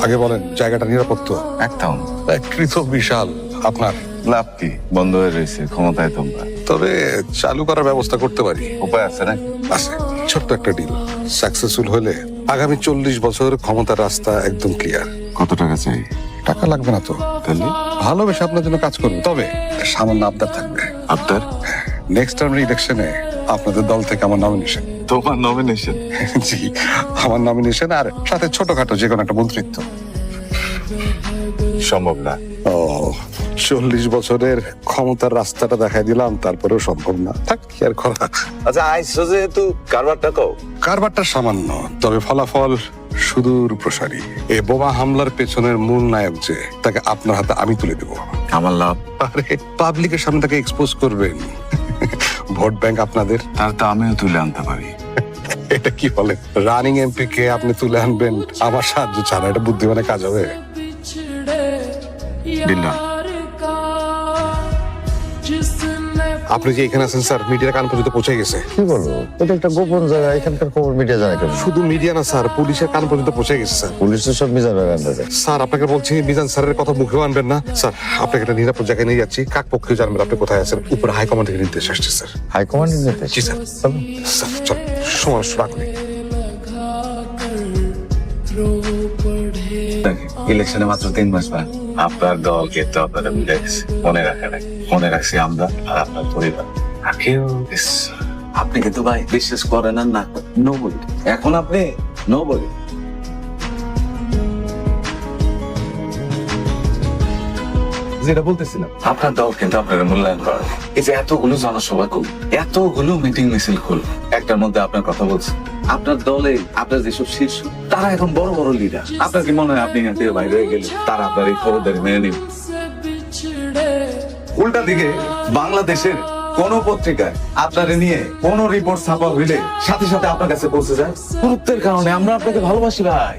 আগে বলেন, জায়গাটা নিরাপদ তো? একদম। কৃত বিশাল, আপনার লাভ কি? বন্ধ হয়ে রয়েছে, ক্ষমতায় তোমরা। তবে চালু করার ব্যবস্থা করতে পারি। উপায় আছে না? আছে, ছোট্ট একটা ডিল। সাকসেসফুল হলে আগামী 40 বছর ক্ষমতার রাস্তা একদম ক্লিয়ার। কত টাকা চাই? টাকা লাগবে না তো, তাহলে ভালোবেসে আপনার জন্য কাজ করবো। তবে একটা সামান্য আবদার থাকবে। আপনার নেক্সট টার্ম ইলেকশনে আপনাদের দল থেকে আমার নমিনেশন। তোমার নমিনেশন? জি, আমার নমিনেশন, আর সাথে ছোটখাটো যে কোনো একটা মন্ত্রিত্ব। সম্ভব না। ও, 40 বছরের ক্ষমতার রাস্তাটা দেখাই দিলাম, তারপরেও সম্ভব না। থাক, কি আর করা। আচ্ছা, আইসো যেহেতু কারবারটা কও। কারবারটা সামান্য, তবে ফলাফল সুদূর প্রসারী। এ বোমা হামলার পেছনের মূল নায়ক যে, তাকে আপনার হাতে আমি তুলে দেব। আমার লাভ? আরে, পাবলিকের সামনে তাকে এক্সপোজ করবেন। ভোট ব্যাংক আপনাদের। তার তো আমিও তুলে আনতে পারি। এটা কি বলেন? রানিং এমপি কে আপনি তুলে আনবেন আমার সাহায্য ছাড়া? এটা বুদ্ধিমানের কাজ হবে? দিল্লা, আপনি যে এখানে আছেন স্যার, মিডিয়ার কান পর্যন্ত পৌঁছে গেছে। কি বলবো, এটা একটা গোপন জায়গা, এখানকার খবর মিডিয়া জানে কেন? শুধু মিডিয়া না স্যার, পুলিশের কান পর্যন্ত পৌঁছে গেছে স্যার। পুলিশের সব মিজানের আন্ডারে। স্যার, আপনাকে বলছি, মিজান স্যারের কথা মুখেও আনবেন না। স্যার, আপনাকে একটা নিরাপদ জায়গায় নিয়ে যাচ্ছি, কাক পক্ষেও জানবেন আপনি কোথায় আছেন। উপরে হাইকমান্ড থেকে নির্দেশ আসছে স্যার। হাইকমান্ডের নির্দেশ? জি স্যার। স্যার চল, সময় রাখুন। ইলেকশনে মাত্র 3 মাস বাকি। আপনার দলকে তো আপনারা মিলে গেছে, মনে রাখা নাই। মনে রাখছি আমরা আর আপনার পরিবার। আপনি কিন্তু ভাই বিশ্বাস করেন না, নো বলি। এখন আপনি নো বলি। যেটা বলতেছিলাম, আপনার দল কিন্তু আপনারা মূল্যায়ন করে। এই যে এতগুলো জনসভা করল, এতগুলো মিটিং মিছিল করল, একটার মধ্যে আপনার কথা বলছে। আপনার দলে আপনার যেসব শীর্ষ, তারা এখন বড় বড় লিডার। আপনার কি মনে হয় আপনি এখান থেকে বাইরে হয়ে গেলে তারা আপনার এই খবরদারি মেনে নেবে? উল্টা দিকে বাংলাদেশের কোন পত্রিকায় আপনারে নিয়ে কোন রিপোর্ট ছাপা হইলে সাথে সাথে আপনার কাছে পৌঁছে যায়। গুরুত্বের কারণে আমরা আপনাকে ভালোবাসি ভাই।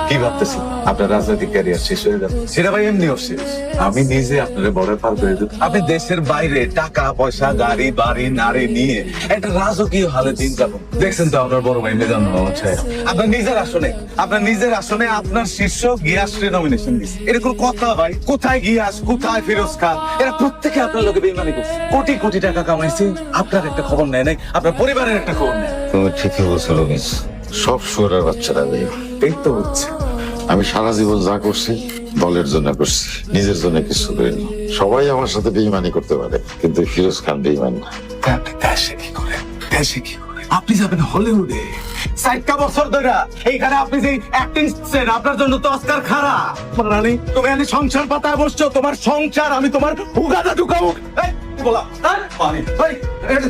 কি ভাবতেছি আপনার রাজনৈতিক ক্যারিয়ার শেষ হয়ে যাবে? সেটা ভাই এমনিও শেষ। আমি নিজে আপনার বর্ডার পার করে দেব। আপনি দেশের বাইরে টাকা পয়সা, গাড়ি বাড়ি নারী নিয়ে একটা রাজকীয় হালে দিন যাবেন। দেখছেন তো আপনার বড় ভাই মেজান মোহাম্মদ সাহেব আপনার নিজের আসনে আপনার শীর্ষ গিয়াসরে নমিনেশন দিচ্ছে। এটা কোন কথা ভাই? কোথায় গিয়াস, কোথায় ফিরোজ খান? এরা প্রত্যেকে আপনার লোকে বেইমানি করছে। কোটি কোটি টাকা কামাইছে, আপনার একটা খবর নেয় নাই, আপনার পরিবারের একটা খবর নেয়। তুমি ঠিকই বলছো রমেশ, সব শুয়োরের বাচ্চারা দেয়। এই তো হচ্ছে। আমি সারা জীবন যা করছি দলের জন্য করছি, নিজের জন্য কিছু করিনি। সবাই আমার সাথে বেইমানি করতে পারে, কিন্তু ফিরোজ খান বেইমান না। আপনি দেশে কি করে? আপনি যাবেন হলিউডে। 60টা বছর ধরে এইখানে আপনি যে অ্যাক্টিং করছেন, আপনার জন্য তো অস্কার খাড়া। রানী, তুমি এনে সংসার পাতায় বসছো, তোমার সংসার আমি তোমার উগাদা ঢুকাবো। বলা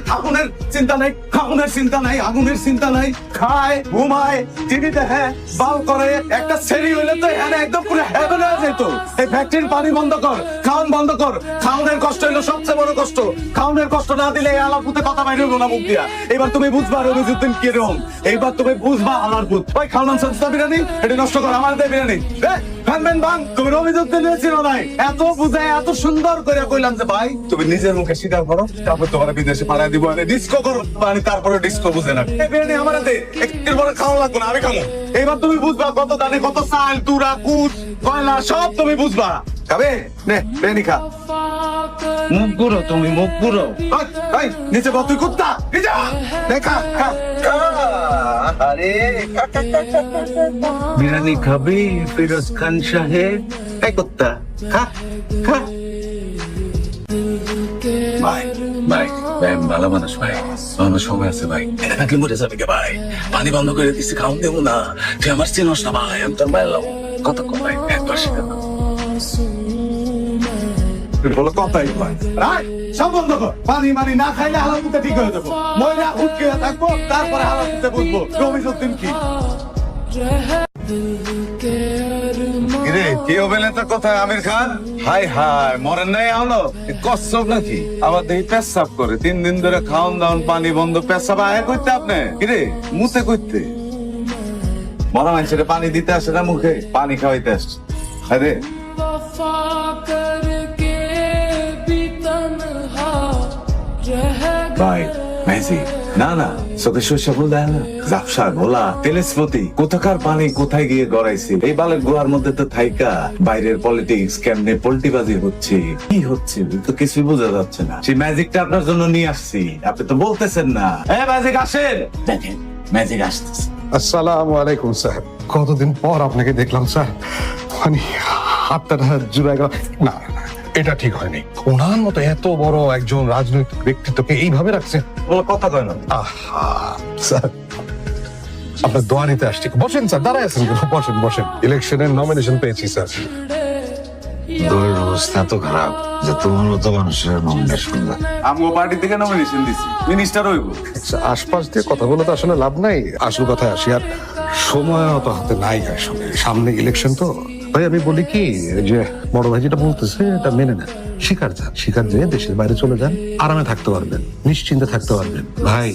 ঠাকুরের চিন্তা নাই, খাউনের চিন্তা নাই, আগুনের চিন্তা নাই, খায় ঘুমায় টিভি দেখে বাল করে। একটা সেরি হইলে তো এখানে একদম পুরো হেভেন হয়ে যেত। এই ফ্যাক্টরির পানি বন্ধ কর, খাওন বন্ধ কর। খাওনের কষ্ট হইলো সবচেয়ে বড় কষ্ট। খাওনের কষ্ট না দিলে এই আলাপুতে কথা বাইরে হইব না মুখ দিয়া। এবার তুমি বুঝবা রবিজুদ্দিন কিরকম, এইবার তুমি বুঝবা আলারপুত। ওই খাওনান সস্তা বিরিয়ানি, এটা নষ্ট কর, আমার দেয় বিরিয়ানি। তুমি রবিজুদ্দিন ছিল নাই, এত বুঝায় এত সুন্দর করে কইলাম যে ভাই তুমি নিজের মুখে স্বীকার করো, তারপর তোমার বিদেশে পাঠায় দিব। ডিস্কো করো, তারপরে ডিস্কো বুঝে না। বিরিয়ানি আমার একটু পরে খাওয়া লাগবে না, আমি খাবো। এবার তুমি বুঝবা কত দানে কত চাল, তুরা, কুচ, কয়লা সব তুমি বুঝবা। খাবে নে বিরিয়ানি খা। মুখ গুঁড়ো, তুমি মুখ গুঁড়ো। নিচে বল, তুই কুত্তা নিচে খা। আরে বিরিয়ানি খাবি ফিরোজ খান সাহেব? এই কুত্তা খা খা। ভাই ভাই ভাই ভালো মানুষ ভাই, আমার সময় আছে ভাই। এটা থাকলে মরে যাবে কে ভাই? পানি বন্ধ করে দিচ্ছি, খাওয়ান দেবো না। তুই আমার চিনস না ভাই, আমি তোর ভাইয়ের লোক। কত কম ভাই, একবার শিখে বলো কথাই ভাই। সব বন্ধ কর। পানি মানি না খাইলে হালাপুতে ঠিক হয়ে যাবো। ময়লা উঠকে থাকবো, তারপরে হালাপুতে বুঝবো রবিজুদ্দিন কি। কি হবে না তো কোথায় আমির খান? হাই হাই, মরেন নাই আলো কচ্ছপ নাকি? আবার দেখি পেশাব করে 3 দিন ধরে খাওন দাওন পানি বন্ধ, পেশাব আয় করতে আপনি কিরে মুতে করতে? মরা মানুষের পানি দিতে আসে না, মুখে পানি খাওয়াইতে আসছে। আরে ভাই ম্যাজিক না না, চোখে শস্য ফুল দেয় না, ঝাপসা গোলা টেলিস্পতি, কোথাকার পানি কোথায় গিয়ে গড়াইছে, এই বালের গুহার মধ্যে তো থাইকা বাইরের পলিটিক্স কেমনে পল্টিবাজি হচ্ছে, কি হচ্ছে তো কিছুই বোঝা যাচ্ছে না। সেই ম্যাজিকটা আপনার জন্য নিয়ে আসছি, আপনি তো বলতেছেন না। ম্যাজিক আসেন, দেখেন ম্যাজিক আসতেছে। আসসালামু আলাইকুম স্যার, কতদিন পর আপনাকে দেখলাম স্যার, মানে হাতটা জুড়ে গেল। না না, এটা ঠিক হয়নি। ওনার মতো এত বড় একজন রাজনৈতিক ব্যক্তিত্বকে এইভাবে রাখছেন, কথা কয় না। আহা স্যার, আপনার দোয়া নিতে আসছি। বসেন স্যার, দাঁড়ায় আছেন কেন? বসেন বসেন। ইলেকশনের নমিনেশন পেয়েছি স্যার। দলের অবস্থা এত খারাপ যে তোমার মতো মানুষের নমিনেশন না। আমগো পার্টি থেকে নমিনেশন দিছি, মিনিস্টার হইব। আশপাশ দিয়ে কথা বলে তো আসলে লাভ নাই, আসল কথায় আসি। আর সময় অত হাতে নাই আসলে, সামনে ইলেকশন তো। ভাই আমি বলি কি, এই যে বড় ভাই যেটা বলতেছে এটা মেনে নেন। শিকার যান, শিকার যেয়ে দেশের বাইরে চলে যান, আরামে থাকতে পারবেন, নিশ্চিন্তে থাকতে পারবেন। ভাই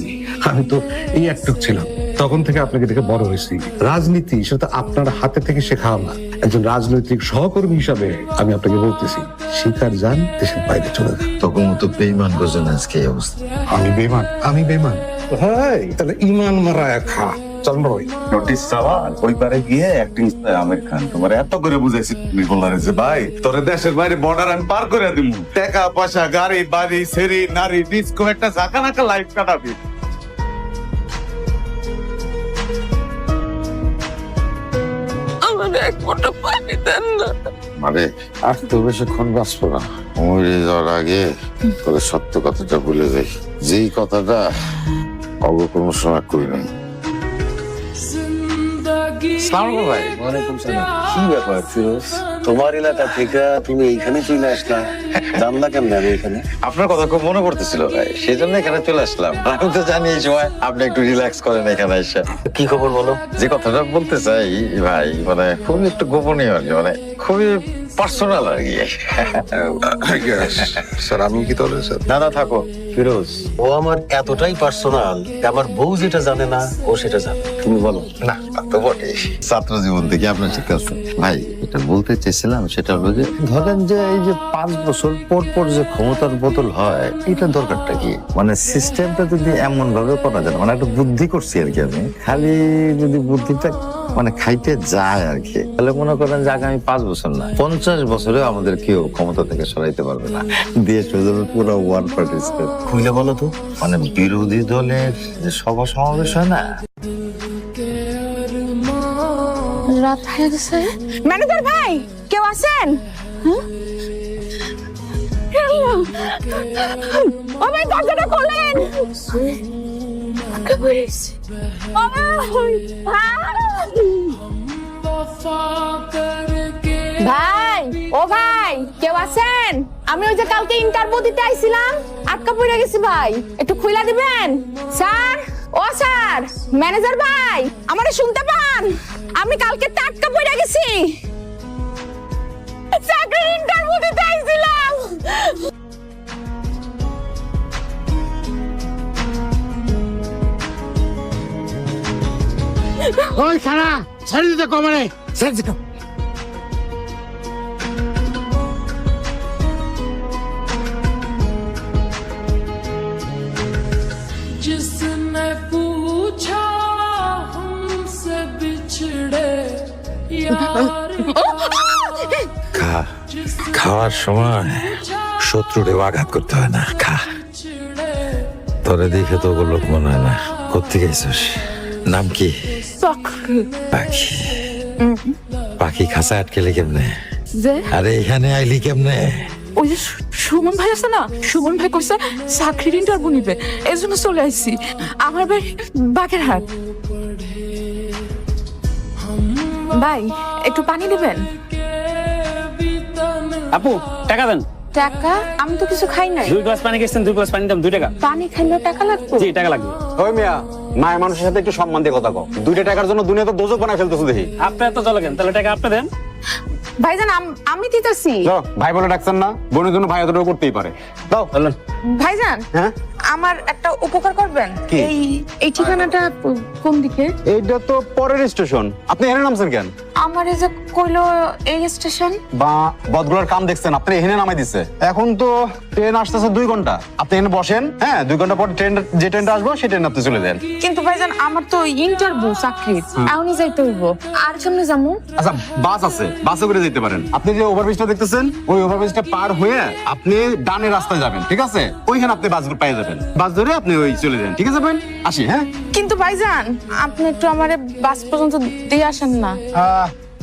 আমি তো এই একটুক ছিলাম, তখন থেকে আপনাকে দেখে বড় হয়েছি। রাজনীতি সেটা আপনার হাতে থেকে শেখাও না, একজন রাজনৈতিক সহকর্মী হিসাবে আমি আপনাকে বলতেছি, শিকার যান, দেশের বাইরে চলে যান। তখন মতো বেইমান করছেন আজকে এই অবস্থা। আমি বেমান? আমি বেমান? ভাই তাহলে ইমান মারায় খা, চল ভাই। নোটিস চাওয়া ওই পারে গিয়ে অ্যাক্টিং আমির খান তোমার এত করে বুঝাইছি, তুমি বললা যে ভাই তোরে দেশের বাইরে বর্ডার আমি পার করে দিব, টাকা পয়সা গাড়ি বাড়ি সেরি নারী ডিস্কো একটা ঝাঁকা নাকা লাইফ কাটাবি। আমার এক ফোঁটা পানি দেন না। মানে আর তো বেশিক্ষণ বাঁচবো না, মরে যাওয়ার আগে তোর সত্য কথাটা বলে যাই, যেই কথাটা অল্প কোনো সময় করি নাই। আসসালামু আলাইকুম ভাই। কি ব্যাপার ফিরোজ, তোমার এলাকা থেকে তুমি এইখানে চলে আসলা, জানলা কেমন আমি এখানে? আপনার কথা খুব মনে পড়তেছিল ভাই, সেই জন্য এখানে চলে আসলাম। আমি তো জানি এই সময় আপনি একটু রিল্যাক্স করেন এখানে এসে। কি খবর বলো? যে কথাটা বলতে চাই ভাই, মানে খুবই একটু গোপনীয় আর কি, মানে খুবই পার্সোনাল আর কি। স্যার আমি কি তাহলে স্যার? না না থাকো। ফিরোজ, ও আমার এতটাই পার্সোনাল, আমার বউ যেটা জানে না ও সেটা জানে। তুমি বলো। না তো বটে, ছাত্র জীবন থেকে আপনার ঠিক আছে ভাই। এটা বলতে চেয়েছিলাম সেটা হলো যে ধরেন যে এই যে 5 বছর পর পর যে ক্ষমতার বদল হয়, এটা দরকারটা কি? মানে সিস্টেমটা যদি এমন ভাবে করা যায়, মানে একটা বুদ্ধি করছি আর কি আমি, খালি যদি বুদ্ধিটা মানে খাইতে যায় আর কি, তাহলে মনে করেন যে আগামী 5 বছর না 50 বছরে আমাদের কেউ ক্ষমতা থেকে সরাইতে পারবে না, দেশ হয়ে যাবে পুরো ওয়ান পার্টি স্টেট। খুইলে বলো তো। মানে বিরোধী দলের যে সভা সমাবেশ হয় না, রাত হয়ে গেছে। ম্যানেজার ভাই, কেউ আছেন? ও ভাই, দরজাটা খোলেন। ভাই, ও ভাই, কেউ আছেন? আমি ওই যে কালকে ইন্টারভিউ দিতে আইছিলাম, আটকা পড়ে গেছি ভাই, একটু খুইলা দিবেন। স্যার, ও স্যার, ম্যানেজার ভাই, আমারে শুনতে পান? আমি কালকে আটকা পড়ে গেছি, চাকরির ইন্টারভিউ দিতে আইছিলাম। ওই খানা ছেড়ে দিতে কমারে, ছেড়ে দিতে। जिसने पूछा हमसे बिछड़े यार খাওয়ার সময় শত্রুরে আঘাত করতে হয় না। খা, তোরে দেখে তো ওগুলো লোক মনে হয় না। কোথেকে গেছিস? নাম কি? পাখি। পাখি খাঁচা আটকেলে কেমনে? যে আরে এখানে আইলি কেমনে? ওই যে সুমন ভাই আছে না, সুমন ভাই কইছে চাকরির ইন্টারভিউ নিবে, এই জন্য চলে আসছি। আমার বাড়ি বাগেরহাট। ভাই একটু পানি দিবেন? আপু টাকা দেন। টাকা? আমি তো কিছু খাই নাই। 2 গ্লাস পানি খেয়েছেন, 2 গ্লাস পানি দাম 2 টাকা। পানি খাইলেও টাকা লাগবে? জি টাকা লাগবে। ওই মিয়া, মায়ের মানুষের সাথে একটু সম্মান দিয়ে কথা কও। 2 টাকার জন্য দুনিয়া তো দোজক বানায় ফেলতেছো দেখি। আপনি এত চলে কেন? তাহলে টাকা আপনি দেন। ভাইজান আমি দিতেছি। যাও, ভাই বলে ডাকছেন না, বোনের জন্য ভাই এতটুকু করতেই পারে। দাও। বললেন ভাইজান হ্যাঁ আমার একটা উপকার করবেন? কি? এই ঠিকানাটা কোন দিকে? এইটা তো পরের স্টেশন, আপনি এখানে নামছেন কেন? আমার এই যে কইলো এই স্টেশন। বা বদগুলার কাম দেখছেন, আপনি এখানে নামাই দিছে। এখন তো ট্রেন আসতেছে 2 ঘন্টা, আপনি এখানে বসেন, হ্যাঁ 2 ঘন্টা পর ট্রেন, যে ট্রেনটা আসবো সেই ট্রেন আপনি চলে যান। কিন্তু ভাইজান আমার তো ইন্টারভিউ চাকরির, এখনই যাইতে হইব। আর কেমনে যাবো? আচ্ছা বাস আছে, বাসে করে যেতে পারেন। আপনি যে ওভারব্রিজটা দেখতেছেন ওই ওভারব্রিজটা পার হয়ে আপনি ডানে রাস্তায় যাবেন, ঠিক আছে? ওইখানে আপনি বাসগুলো পেয়ে যাবেন, বাস ধরে আপনি ওই চলে যান, ঠিক আছে ভাই? আসি, হ্যাঁ। কিন্তু ভাইজান আপনি একটু আমারে বাস পর্যন্ত দিয়ে আসেন না।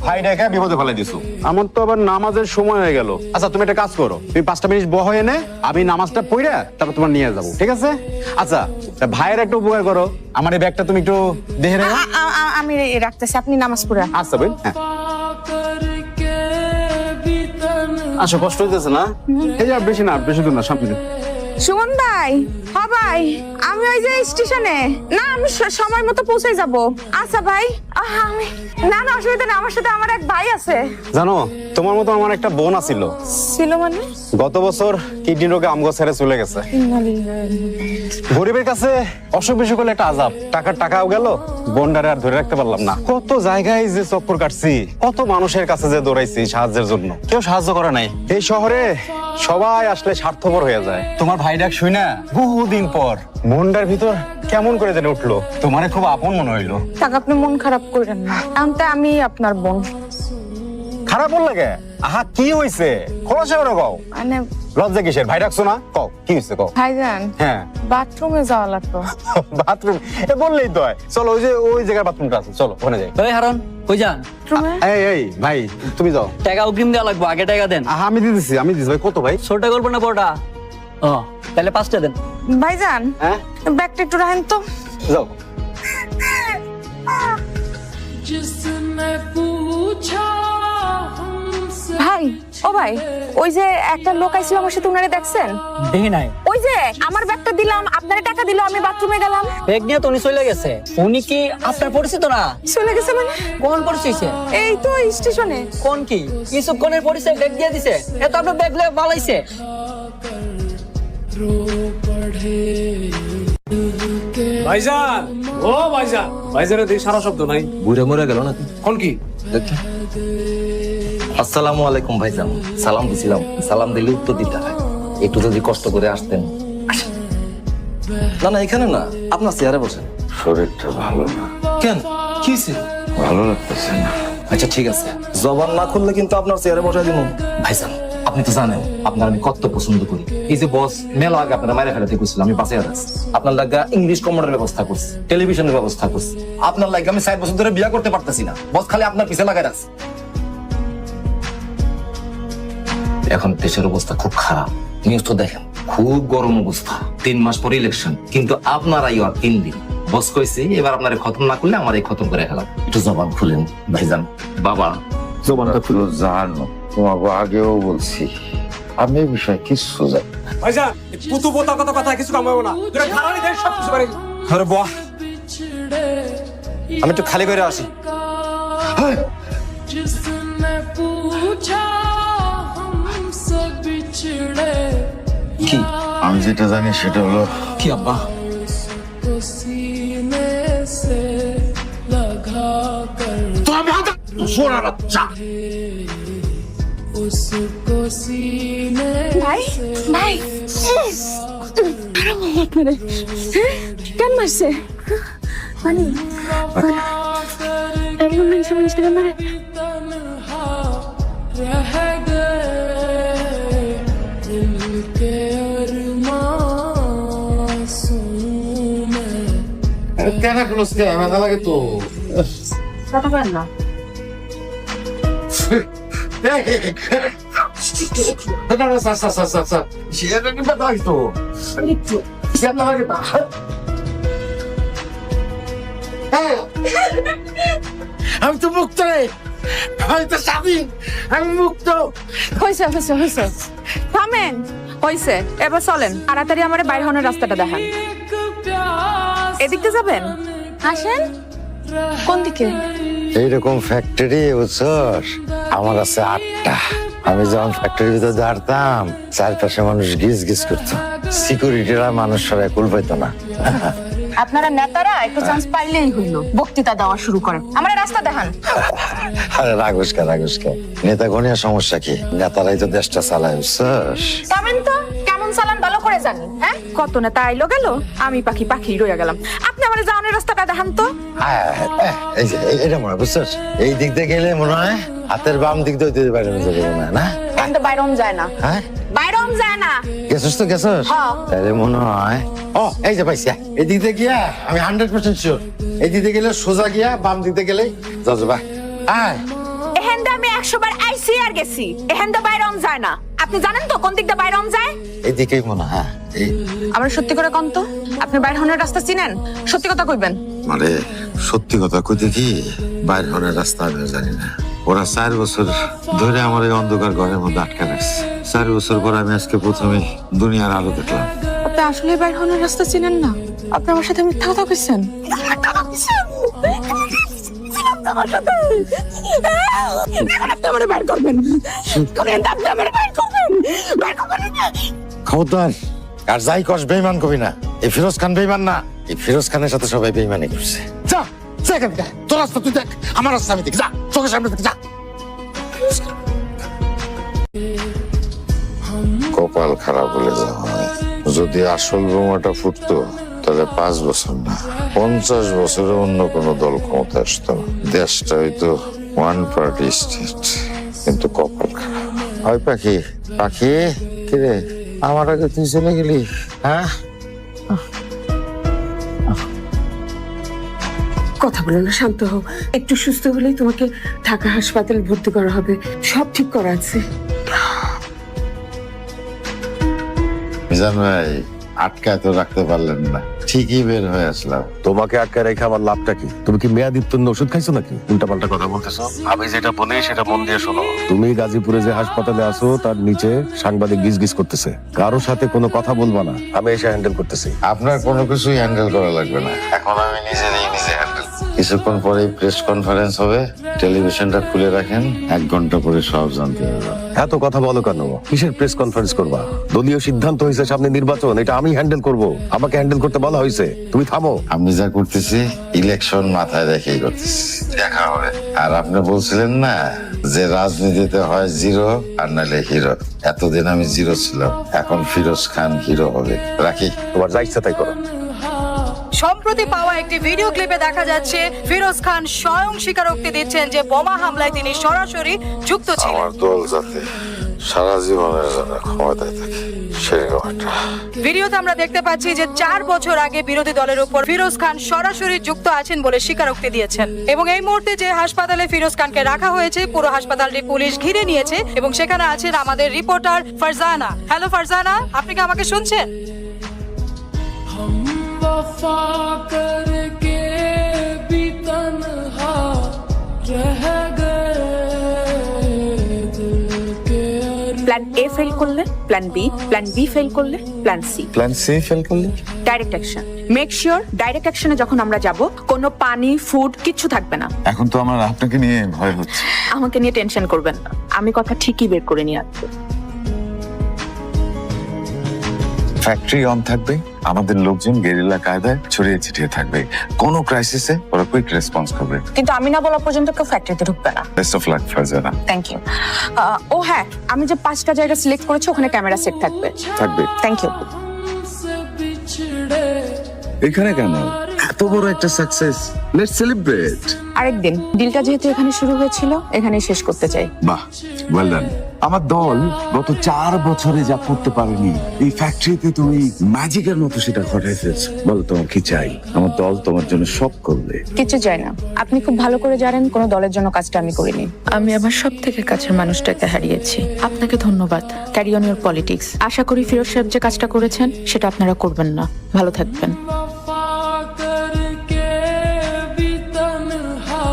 ভাই ডেকে বিপদে ফেলে দিছো। আমার তো আবার নামাজের সময় হয়ে গেল। আচ্ছা তুমি একটা কাজ করো, তুমি 5টা মিনিট বহ এনে আমি নামাজটা পড়ে তারপর তোমার নিয়ে যাবো, ঠিক আছে? আচ্ছা ভাইয়ের একটা উপকার করো, আমার এই ব্যাগটা তুমি একটু দেখে রেখো। আমি রাখতেছি, আপনি নামাজ পড়ে। আচ্ছা ভাই, হ্যাঁ। करके भी तन्हा আচ্ছা কষ্ট হইতেছে না? এই যে বেশি না, বেশি দূর না, সামনে। সুমন ভাই, হ্যাঁ ভাই, আমি ওই যে স্টেশনে, না আমি সময় মতো পৌঁছে যাব। আচ্ছা ভাই, আমি না না অসুবিধা নেই, আমার সাথে আমার এক ভাই আছে। জানো তোমার মতো আমার একটা বোন আছিল, ছিল মানে? গত বছর কিডনি রোগে আমগো ছেড়ে চলে গেছে। গরিবের কাছে অসুখ বিসুখ হলে একটা আজাব, টাকাও গেল, বোনটারে আর ধরে রাখতে পারলাম না। কত জায়গায় যে চক্কর কাটছি, কত মানুষের কাছে যে দৌড়াইছি সাহায্যের জন্য, কেউ সাহায্য করে নাই। এই শহরে সবাই আসলে স্বার্থপর হয়ে যায়। তোমার ভাই ডাক শুই না বহুদিন পর মনটার ভিতর কেমন করে যেন উঠলো, তোমারে খুব আপন মনে হইলো। টাকা আপনি মন খারাপ করেন না, এমনটা আমি আপনার বোন। খারাপ বল লাগে? আহা কি হইছে, খোলাসা করে কও। মানে লজ্জা কিসের? ভাই ডাকছো না, কও কি হইছে কও। ভাইজান হ্যাঁ বাথরুমে যাওয়া লাগতো। বাথরুম এ বললেই তো হয়। চলো ওই যে ওই জায়গায় বাথরুমটা আছে, চলো ওখানে যাই। ওই হারন কই যান? বাথরুমে? এই ভাই তুমি যাও। টাকা অগ্রিম দেওয়া লাগবে, আগে টাকা দেন। আহা আমি দিতেছি ভাই। কত ভাই? ছোট করবো না বড়টা? ও তাহলে 5টা দেন। ভাইজান হ্যাঁ ব্যাগটা একটু রাখেন তো। যাও। जिसने पूछा हमसे ভাই, ও ভাই, ওই যে একটা লোক আইছিল আমার সাথে, উনারে দেখছেন? দেখি নাই। ওই যে আমার ব্যাগটা দিলাম, আপনারে টাকা দিল, আমি বাথরুমে গেলাম। ব্যাগ নিয়ে তো উনি চলে গেছে। উনি কি আপনার পরিচিত না? চলে গেছে মানে? কোন পরিচয়? এই তো স্টেশনে। কোন কি কিছুক্ষণের পরিচয় ব্যাগ দিয়ে দিছে? এ তো আপনার ব্যাগ লয়ে পালাইছে। रो पढ़े ভাইজান, ও ভাইজান, ভাইজানের দিকে সারা শব্দ নাই। বুড়ে মরে গেল নাকি? কোন কি? আসসালামু আলাইকুম ভাইজান, সালাম দিছিলাম, সালাম দিলে উত্তর দিতে হয়, একটু যদি কষ্ট করে আসতেন। না না এখানে না, আপনার চেয়ারে বসেন। শরীরটা ভালো না, কেন কি হয়েছে? ভালো লাগতেছে না। আচ্ছা ঠিক আছে, জবান না খুললে কিন্তু আপনার চেয়ারে বসাই দিব। ভাইজান আপনি তো জানেন আপনার আমি কত পছন্দ করি। এই যে বস মেলা আগে আপনারা মায়ের ফেলাতে গেছিলাম, আমি বাঁচিয়ে আছি। আপনার লাগা ইংলিশ কমনের ব্যবস্থা করছি, টেলিভিশনের ব্যবস্থা করছি। আপনার লাগে আমি 4 বছর ধরে বিয়ে করতে পারতেছি না, বস খালি আপনার পিছে লাগাই আছে। এখন দেশের অবস্থা খুব খারাপ, নিউজ তো দেখেন, খুব গরম অবস্থা। 3 মাস পরে ইলেকশন, কিন্তু আপনার আইও আর 3 দিন। বস কইছে এবার আপনার খতম না করলে আমার এই খতম করে খেলাম। একটু জবান খুলেন ভাইজান। বাবা জবানটা খুলে। জানো তোমাকে আগেও বলছি আমি এই বিষয়ে কিচ্ছু জানি না। ভাইজান পুতু পোতা কথা কিছু কামাবো না, তোরা খারানি দেখ সব কিছু পারে। আরে বাহ, बिछड़े আমি একটু খালি করে আসি। जिसने पूछा हमसे बिछड़े কি আমি যেটা জানি সেটা হলো কি আব্বা? को सीने से लगा कर उसको सीने ভাই, ভাই, কেন মারছে? মানে এমন মানুষ মারে? तन्हा रह गए दिल के अरमासूम में কেন ক্লোজ কে মাথা লাগে তো কথা বলেন না। আমি তো মুক্ত রে, আমি তো স্বাধীন, আমি মুক্ত। হয়েছে হয়েছে হয়েছে, থামেন। হয়েছে, এবার চলেন, তাড়াতাড়ি আমার বাইরে হওয়ার রাস্তাটা দেখান। एक प्यास এদিকে যাবেন? আসেন। কোন দিকে? এইরকম ফ্যাক্টরি বুঝছস আমার কাছে 8টা। আমি যখন ফ্যাক্টরির ভিতরে দাঁড়াতাম চারপাশে মানুষ গিজ গিজ করতো, সিকিউরিটিরা মানুষ সবাই কুল পাইতো না। আপনারা নেতারা একটু চান্স পাইলেই হইল বক্তৃতা দেওয়া শুরু করেন, আমার রাস্তা দেখান। আরে রাগুসকা নেতা গণিয়া সমস্যা কি? নেতারাই তো দেশটা চালায়, বুঝছস? পাবেন তো কেমন চালান ভালো করে জানি। হ্যাঁ, কত নেতা আইলো গেল, আমি পাখি রইয়া গেলাম। আপনি আমার যাওয়ানোর রাস্তাটা দেখান তো। এই যে এটা মনে হয়, বুঝছস, এই দিক দিয়ে গেলে মনে হয় হাতের বাম দিক দিয়ে ওই বাইরে যাবে মনে হয় না? কিন্তু বাইরম যায় না। হ্যাঁ, বাইরম যায় না। গেছস? হ্যাঁ। তাহলে মনে হয় এই যে পাইছি, এই দিক দিয়ে গিয়া আমি 100% শিওর, এই দিক দিয়ে গেলে সোজা গিয়া বাম দিক দিয়ে গেলেই যাবা। এহেন্দা আমি 100 বার আইসি আর গেছি, এহেন্দা বাইরম যায় না। আপনি জানেন তো কোন দিক দিয়ে বাইরম যায়? এই দিকেই মনে হয়। আমার সত্যি করে কোন তো, আপনি বাইর হওয়ার রাস্তা চিনেন? সত্যি কথা কইবেন। মানে সত্যি কথা কইতে কি, বাইর হওয়ার রাস্তা আমি জানি না। ওরা 4 বছর ধরে আমার এই অন্ধকার ঘরের মধ্যে আটকে রাখছে। 4 বছর পর আমি আজকে প্রথমে দুনিয়ার আলো দেখলাম। আপনি আসলে বাইর হওয়ার রাস্তা চিনেন না? আপনি আমার সাথে মিথ্যা কথা কইছেন। খবরদার, আর যাই কস বেইমান কবি না। এই ফিরোজ খান বেইমান না, এই ফিরোজ খানের সাথে সবাই বেইমানি করছে। যা সেখান থেকে, তোর রাস্তা তুই দেখ, আমার রাস্তা আমি দেখি। যা, চোখের সামনে থেকে যা। কপাল খারাপ বলে যা, যদি আসল বোমাটা ফুটতো তাহলে 5 বছর না 50 বছরে অন্য কোনো দল ক্ষমতা আসতো না। দেশটা হয়তো ওয়ান পার্টি স্টেট, কিন্তু কপাল খারাপ। হয় পাখি কিরে, আমার আগে তুই চলে গেলি? হ্যাঁ, কথা বলো না, শান্ত হও। একটু সুস্থ হলেই তোমাকে ঢাকা হাসপাতালে ভর্তি করা হবে, সব ঠিক করা আছে। মিজান ভাই, আটকায় তো রাখতে পারলেন না, ঠিকই বের হয়ে আসলাম। তোমাকে আটকে রেখে আমার লাভটা কি? তুমি কি মেয়াদিত্তন্য ওষুধ খাইছো নাকি? উল্টাপাল্টা কথা বলতেছো। আমি যেটা বলি সেটা মন দিয়ে শোনো। তুমি গাজীপুরে যে হাসপাতালে আছো তার নিচে সাংবাদিক গিজগিজ করতেছে, কারো সাথে কোনো কথা বলবা না, আমি এসে হ্যান্ডেল করতেছি। আপনার কোনো কিছুই হ্যান্ডেল করা লাগবে না, এখন আমি নিজে হ্যান্ডেল। কিছুক্ষণ পরে প্রেস কনফারেন্স হবে, টেলিভিশনটা খুলে রাখেন, 1 ঘন্টা পরে সব জানতে পারবেন। এত কথা বলো কেন? কিসের প্রেস কনফারেন্স করবা? দলীয় সিদ্ধান্ত হয়েছে সামনে নির্বাচন, এটা আমি হ্যান্ডেল করব। আমাকে হ্যান্ডেল করতে বলা হয়েছে, তুমি থামো। আমি যা করতেছি ইলেকশন মাথায় রেখেই করতেছি, দেখা হবে। আর আপনি বলছিলেন না যে রাজনীতিতে হয় জিরো আর নাহলে হিরো, এতদিন আমি জিরো ছিলাম, এখন ফিরোজ খান হিরো হবে। রাখি, তোমার যা ইচ্ছা তাই করো। সম্প্রতি পাওয়া একটি ভিডিও ক্লিপে দেখা যাচ্ছে ফিরোজ খান স্বয়ং স্বীকারোক্তি দিচ্ছেন যে বোমা হামলায় তিনি সরাসরি যুক্ত ছিলেন। আমার দল যাতে সারা জীবনের জন্য ক্ষমতায় থাকে সেরকম একটা ভিডিওতে আমরা দেখতে পাচ্ছি যে 4 বছর আগে বিরোধী দলের উপর ফিরোজ খান সরাসরি যুক্ত আছেন বলে স্বীকারোক্তি দিয়েছেন। এবং এই মুহূর্তে যে হাসপাতালে ফিরোজ খানকে রাখা হয়েছে, পুরো হাসপাতালটি পুলিশ ঘিরে নিয়েছে এবং সেখানে আছেন আমাদের রিপোর্টার ফারজানা। হ্যালো ফারজানা, আপনি কি আমাকে শুনছেন? वफा करके भी तन्हा रह गए दिल के প্ল্যান এ ফেল করলে plan B, plan B fail করলে plan C, plan C fail করলে direct action. Make sure direct অ্যাকশনে যখন আমরা যাব কোনো পানি ফুড কিচ্ছু থাকবে না। এখন তো আমার আপনাকে নিয়ে ভয় হচ্ছে। আমাকে নিয়ে টেনশন করবেন না, আমি কথা ঠিকই বের করে নিয়ে আসবো। ফ্যাক্টরি অন থাকবে, আমাদের লোকজন গেরিলা কায়দায় ছড়িয়ে ছিটিয়ে থাকবে, কোনো ক্রাইসিসে ওরা কুইক রেসপন্স করবে। কিন্তু আমি না বলা পর্যন্ত কেউ ফ্যাক্টরিতে ঢুকবে না। Best of luck Farzana. Thank you. ও হ্যাঁ, আমি যে 5টা জায়গা সিলেক্ট করেছি ওখানে ক্যামেরা সেট থাকবে। থাকবে। Thank you. हमसे बिछड़े এখানে কেন? এত বড় একটা সাকসেস, লেটস সেলিব্রেট। আরেকদিন, ডিলটা যেহেতু এখানে শুরু হয়েছিল এখানেই শেষ করতে চাই। বাহ, ওয়েল ডান। আমার দল গত 4 বছরে যা করতে পারেনি, এই ফ্যাক্টরিতে তুমি ম্যাজিকের মতো সেটা ঘটাই ফেলছো। বলো তোমার কি চাই? আমার দল তোমার জন্য সব করবে। কিছু চাই না, আপনি খুব ভালো করে জানেন কোনো দলের জন্য কাজটা আমি করিনি। আমি আমার সব থেকে কাছের মানুষটাকে হারিয়েছি। আপনাকে ধন্যবাদ। Carry on your politics. আশা করি ফিরোজ সাহেব যে কাজটা করেছেন সেটা আপনারা করবেন না। ভালো থাকবেন। वफा करके भी तन्हा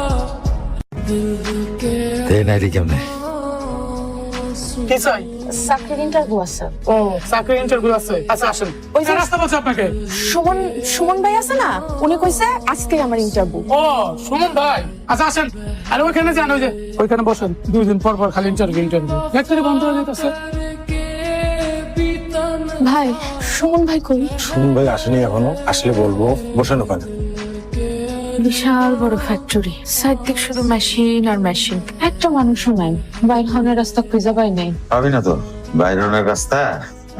दिल के এই নাইরি কেমনে? কি চাই? চাকরির ইন্টারভিউ আছে। ও, চাকরির ইন্টারভিউ আছে। আচ্ছা আসেন। ওই যে রাস্তা বলছে আপনাকে। সুমন ভাই আছে না, উনি কইছে আজকে আমার ইন্টারভিউ। ও, সুমন ভাই, আচ্ছা আসেন। আর ওখানে যান, ওই যে ওইখানে বসেন, 2 দিন পর পর খালি ইন্টারভিউ ফ্যাক্টরি বন্ধ হয়ে যেতেছে। ভাই সুমন ভাই কই? শুনুন ভাই আসেনি এখনো, আসলে বলবো। বসেন ওখানে। বিশাল বড় ফ্যাক্টরি, চারদিক শুধু মেশিন আর মেশিন, একটা মানুষও নাই। বাইর হওয়ার রাস্তা খুঁজে পাই নাই। পাবি না তো, বাইরের রাস্তা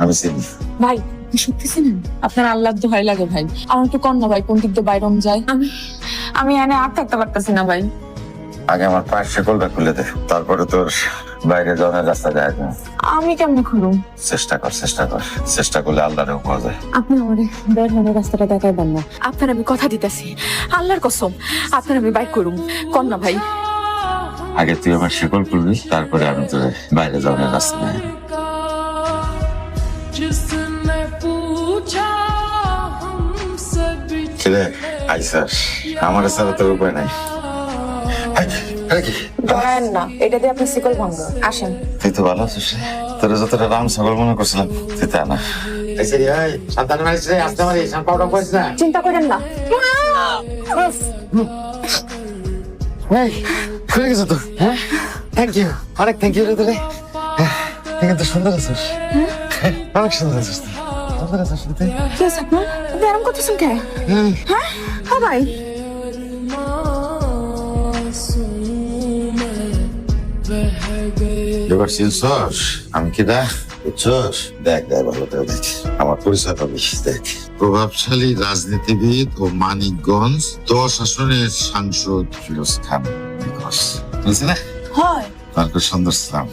আমি চিনি। ভাই সত্যি না, আপনার আল্লাহ দোহাই লাগে ভাই, আমার একটু কন্যা ভাই কোন দিক দিয়ে বাইরম যায়। আমি এনে আর থাকতে পারতেছি না ভাই। আগে আমার পায়ের শেকলটা খুলে দে, তারপরে তোর বাইরে যাওয়ার রাস্তা যায় না। আমি কেমনে খুলুম? চেষ্টা কর, চেষ্টা কর, চেষ্টা করলে আল্লাহরেও পাওয়া যায়। আপনি আমার বের হওয়ার রাস্তাটা দেখাইবেন না? আপনার আমি কথা দিতেছি, আল্লাহর কসম, আপনার আমি বাইক করুম। কন্যা ভাই আগে তুই আমার শেকল খুলবি, তারপরে আমি তোর বাইরে যাওয়ার রাস্তা দেয়। जिसने पूछा हमसे ছেলে আইসাস, আমার সাথে তোর উপায় নাই। ডরায়েন না, এটা দিয়ে আপনি শিকল ভাঙবো। আসেন। তুই তো ভালো আছিস রে, তোর যতটা রাম ছাগল মনে করছিলাম তুই তা না। চিন্তা করেন না। খুলে গেছে তো? হ্যাঁ, থ্যাংক ইউ, অনেক থ্যাংক ইউ রে তোরে। তুই কিন্তু সুন্দর আছিস, অনেক সুন্দর আছিস তুই। সুন্দর আছিস তুই। কি আছে আপনার? আপনি আরাম করতেছেন কে? হ্যাঁ হ্যাঁ ভাই, এবার চিনছস আমি কি দা বুঝছস? দেখ দেখ ভালো করে দেখ, আমার পরিচয় পাবি। দেখ, প্রভাবশালী রাজনীতিবিদ ও মানিকগঞ্জ 10 আসনের সাংসদ ফিরোজ খান নিখোঁজ। বুঝলি না? হয় তারপর সুন্দর ছিলাম।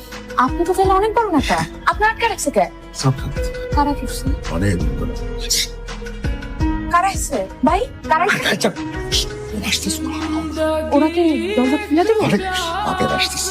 আপনি তো তাহলে অনেক বড় নেতা। আপনার আটকে রাখছে কে? কারা করছে? অনেক কারা আছে ভাই? কারা? ওরা কি দরজা খুলে দেবো? আগের আসতেছে।